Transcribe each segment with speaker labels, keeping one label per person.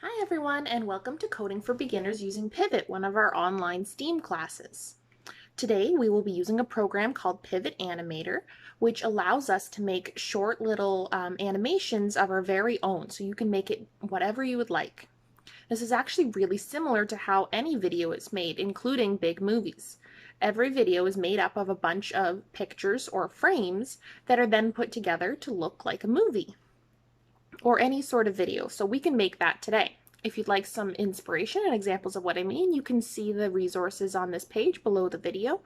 Speaker 1: Hi everyone, and welcome to Coding for Beginners using Pivot, one of our online STEAM classes. Today we will be using a program called Pivot Animator, which allows us to make short little animations of our very own, so you can make it whatever you would like. This is actually really similar to how any video is made, including big movies. Every video is made up of a bunch of pictures or frames that are then put together to look like a movie or any sort of video. So we can make that today. If you'd like some inspiration and examples of what I mean, you can see the resources on this page below the video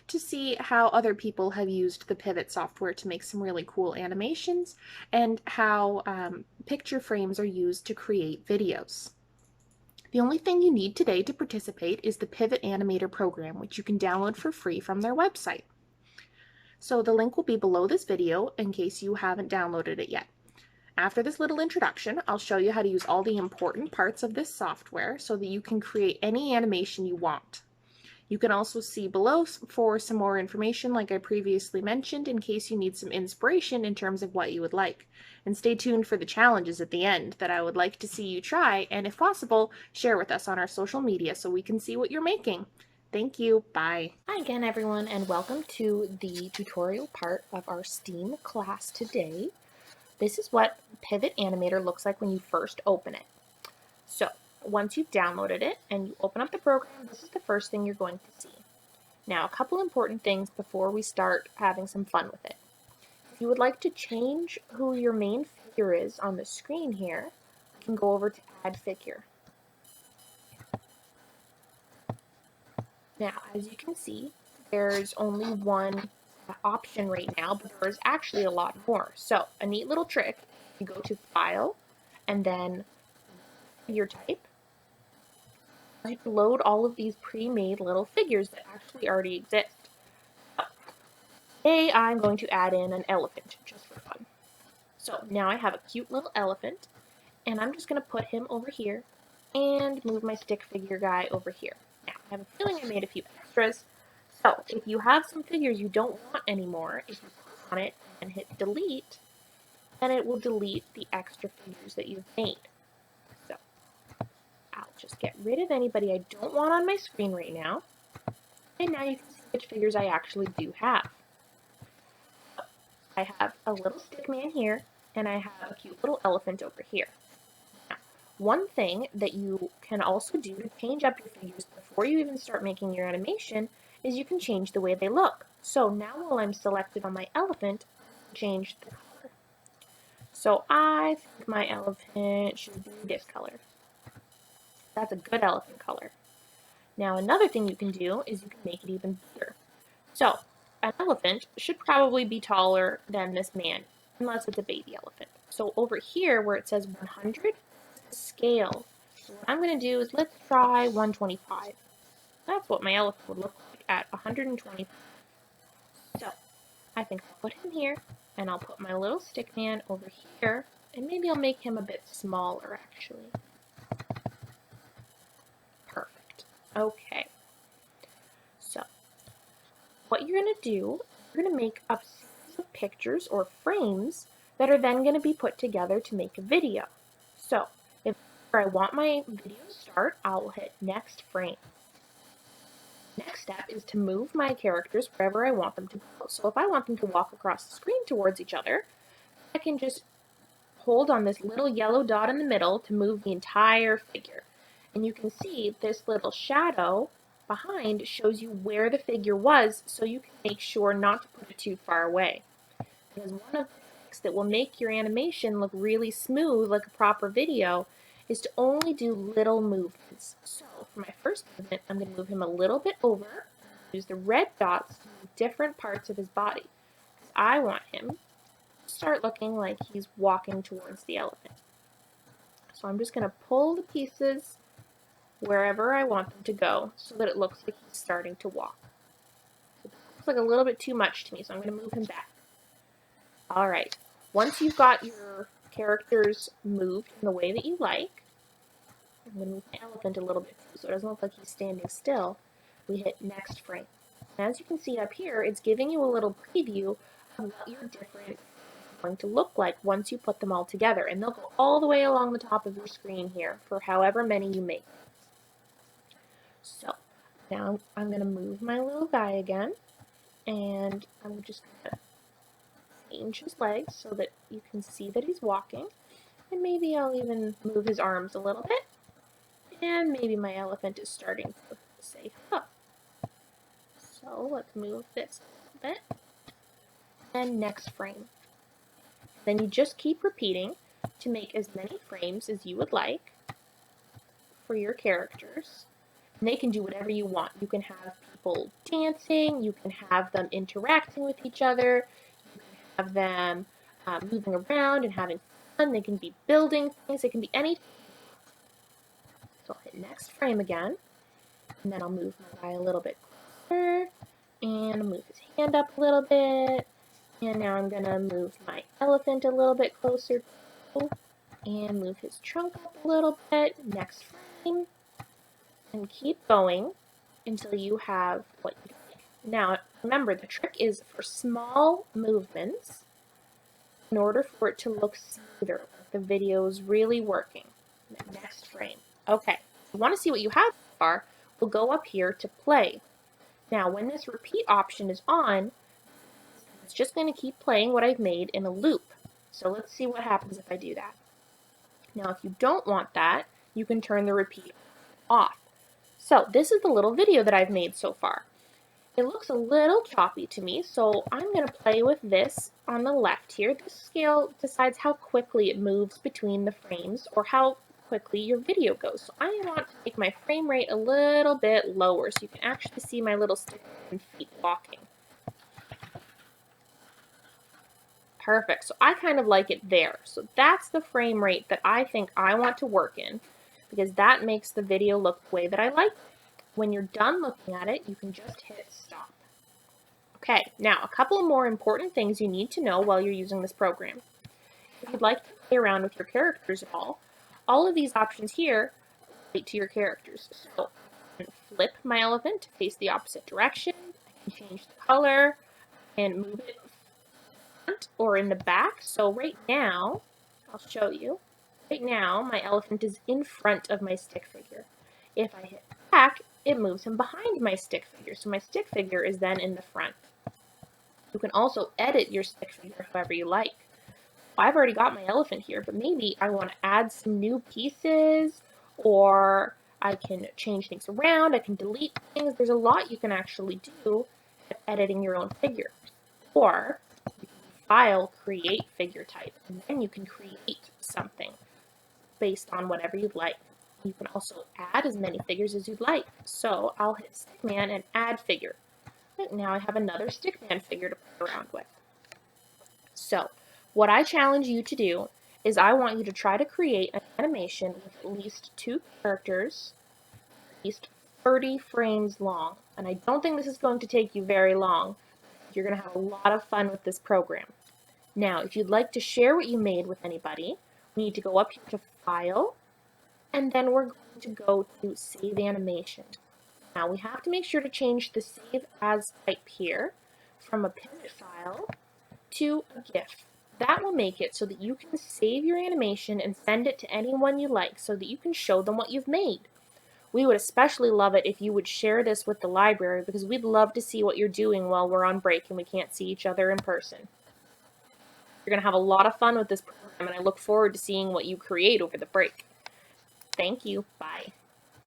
Speaker 1: to see how other people have used the Pivot software to make some really cool animations and how picture frames are used to create videos. The only thing you need today to participate is the Pivot Animator program, which you can download for free from their website. So the link will be below this video in case you haven't downloaded it yet. After this little introduction, I'll show you how to use all the important parts of this software so that you can create any animation you want. You can also see below for some more information like I previously mentioned in case you need some inspiration in terms of what you would like. And stay tuned for the challenges at the end that I would like to see you try, and if possible, share with us on our social media so we can see what you're making. Thank you. Bye. Hi again everyone, and welcome to the tutorial part of our STEAM class today. This is what Pivot Animator looks like when you first open it. So once you've downloaded it and you open up the program, this is the first thing you're going to see. Now, a couple important things before we start having some fun with it. If you would like to change who your main figure is on the screen here, you can go over to Add Figure. Now, as you can see, there's only one option right now, but there's actually a lot more. So a neat little trick, you go to File and then Figure Type. You can load all of these pre-made little figures that actually already exist. Today I'm going to add in an elephant just for fun. So now I have a cute little elephant, and I'm just going to put him over here and move my stick figure guy over here. Now I have a feeling I made a few extras. So if you have some figures you don't want anymore, if you click on it and hit delete, then it will delete the extra figures that you've made. So I'll just get rid of anybody I don't want on my screen right now. And now you can see which figures I actually do have. So I have a little stick man here, and I have a cute little elephant over here. Now, one thing that you can also do to change up your figures before you even start making your animation is you can change the way they look. So now while I'm selected on my elephant, change the color. So I think my elephant should be this color. That's a good elephant color. Now another thing you can do is you can make it even bigger. So an elephant should probably be taller than this man, unless it's a baby elephant. So over here where it says 100, scale. So what I'm going to do is let's try 125. That's what my elephant would look like at 125. So I think I'll put him here, and I'll put my little stick man over here, and maybe I'll make him a bit smaller actually. Perfect. Okay. So what you're going to do, you're going to make a series of pictures or frames that are then going to be put together to make a video. So if I want my video to start, I'll hit next frame. Next step is to move my characters wherever I want them to go. So if I want them to walk across the screen towards each other, I can just hold on this little yellow dot in the middle to move the entire figure. And you can see this little shadow behind shows you where the figure was, so you can make sure not to put it too far away. Because one of the things that will make your animation look really smooth like a proper video is to only do little movements. So for my first movement, I'm going to move him a little bit over, use the red dots to move different parts of his body. Because I want him to start looking like he's walking towards the elephant. So I'm just going to pull the pieces wherever I want them to go so that it looks like he's starting to walk. So it looks like a little bit too much to me, so I'm going to move him back. Alright, once you've got your characters moved in the way that you like, I'm going to move my elephant a little bit too so it doesn't look like he's standing still. We hit next frame. And as you can see up here, it's giving you a little preview of what your different going to look like once you put them all together. And they'll go all the way along the top of your screen here for however many you make. So now I'm going to move my little guy again, and I'm just going to change his legs so that you can see that he's walking. And maybe I'll even move his arms a little bit. And maybe my elephant is starting to say hello. So let's move this a little bit. And next frame. Then you just keep repeating to make as many frames as you would like for your characters. And they can do whatever you want. You can have people dancing, you can have them interacting with each other, you can have them moving around and having fun. They can be building things, it can be anything. So I'll hit next frame again, and then I'll move my guy a little bit closer, and I'll move his hand up a little bit. And now I'm going to move my elephant a little bit closer too, and move his trunk up a little bit. Next frame. And keep going until you have what you like. Now, remember, the trick is for small movements, in order for it to look smoother, like the video is really working. Next frame. Okay, if you want to see what you have so far, we'll go up here to play. Now, when this repeat option is on, it's just going to keep playing what I've made in a loop. So let's see what happens if I do that. Now, if you don't want that, you can turn the repeat off. So this is the little video that I've made so far. It looks a little choppy to me, so I'm going to play with this on the left here. This scale decides how quickly it moves between the frames or how quickly your video goes. So I want to make my frame rate a little bit lower so you can actually see my little stick and feet walking. Perfect. So I kind of like it there. So that's the frame rate that I think I want to work in, because that makes the video look the way that I like it. When you're done looking at it, you can just hit stop. Okay, now a couple of more important things you need to know while you're using this program. If you'd like to play around with your characters at all of these options here relate to your characters. So I can flip my elephant to face the opposite direction. I can change the color and move it front or in the back. So right now, I'll show you. Right now, my elephant is in front of my stick figure. If I hit back, it moves him behind my stick figure. So my stick figure is then in the front. You can also edit your stick figure however you like. I've already got my elephant here, but maybe I want to add some new pieces, or I can change things around, I can delete things. There's a lot you can actually do at editing your own figure. Or you can file, create figure type, and then you can create something based on whatever you'd like. You can also add as many figures as you'd like. So I'll hit Stickman and add figure. And now I have another Stickman figure to play around with. So what I challenge you to do is I want you to try to create an animation with at least 2 characters, at least 30 frames long. And I don't think this is going to take you very long. You're going to have a lot of fun with this program. Now, if you'd like to share what you made with anybody, we need to go up here to File, and then we're going to go to Save Animation. Now, we have to make sure to change the Save As type here from a pivot file to a GIF. That will make it so that you can save your animation and send it to anyone you like so that you can show them what you've made. We would especially love it if you would share this with the library, because we'd love to see what you're doing while we're on break and we can't see each other in person. You're going to have a lot of fun with this program, and I look forward to seeing what you create over the break. Thank you. Bye.